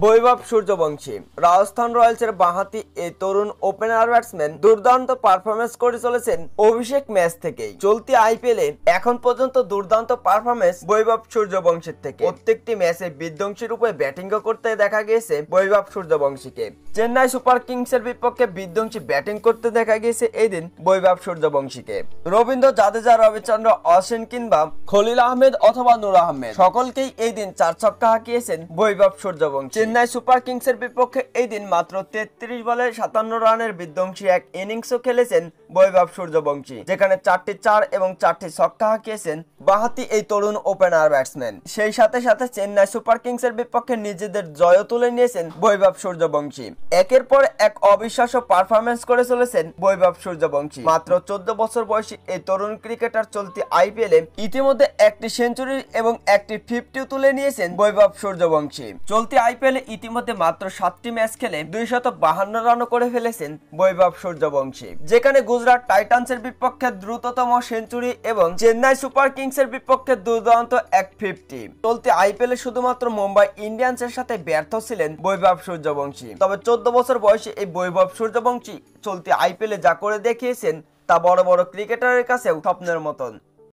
বৈভব সূর্যবংশী রাজস্থান রয়্যালসের বাঁহাতি এই তরুণ opener batsman দুর্দান্ত পারফরমেন্স করে চলেছেন অভিষেক ম্যাচ থেকেই। চলতি আইপিএলে এখন পর্যন্ত দুর্দান্ত পারফরমেন্স বৈভব সূর্যবংশীর থেকে। প্রত্যেকটি ম্যাচে বিধ্বংসী রূপে ব্যাটিংও করতে দেখা গিয়েছে বৈভব সূর্যবংশীকে। চেন্নাই সুপার কিংসের বিপক্ষে বিধ্বংসী ব্যাটিং করতে দেখা গিয়েছে এই দিন বৈভব সূর্যবংশীকে। রবীন্দ্র জাদেজা, রবিচন্দ্র অশ্বিন কিংবা খলিল আহমেদ অথবা নূর আহমেদ সকলকেই এই দিন 4 ছক্কা হাঁকিয়েছেন বৈভব সূর্যবংশী। চেন্নাই সুপার কিংসের বিপক্ষে এই দিন মাত্র 33 বলে 57 রানের বিধ্বংসী এক ইনিংসও খেলেছেন বৈভব সূর্যবংশী, যেখানে 4টি 4 এবং 4টি ছক্কা হাঁকিয়েছেন বাঁহাতি এই তরুণ ওপেনার ব্যাটসম্যান। সেই সাথে সাথে চেন্নাই সুপার কিংসের বিপক্ষে নিজেদের জয় তুলে নিয়েছেন বৈভব সূর্যবংশী। একের পর এক অবিশ্বাস্য পারফরমেন্স করে চলেছেন বৈভব সূর্যবংশী। মাত্র 14 বছর বয়সী এই তরুণ ক্রিকেটার চলতি আইপিএলে ইতিমধ্যে একটি সেঞ্চুরি এবং একটি 50 তুলে নিয়েছেন বৈভব সূর্যবংশী। চলতি আইপিএলে ইতিমধ্যে মাত্র 7টি ম্যাচ খেলে 252 রানও করে ফেলেছেন বৈভব সূর্যবংশী, যেখানে গুজরাট টাইটান্সের বিপক্ষে দ্রুততম সেঞ্চুরি এবং চেন্নাই সুপার কিংসের বিপক্ষে দুর্দান্ত এক 50। চলতি আইপিএলে শুধুমাত্র মুম্বাই ইন্ডিয়ান্সের সাথে ব্যর্থ ছিলেন বৈভব সূর্যবংশী। তবে 14 বছর বয়সে এই বৈভব সূর্যবংশী চলতি আইপিএলে যা করে দেখিয়েছেন তা বড় বড় ক্রিকেটারের কাছেও স্বপ্নের মতন।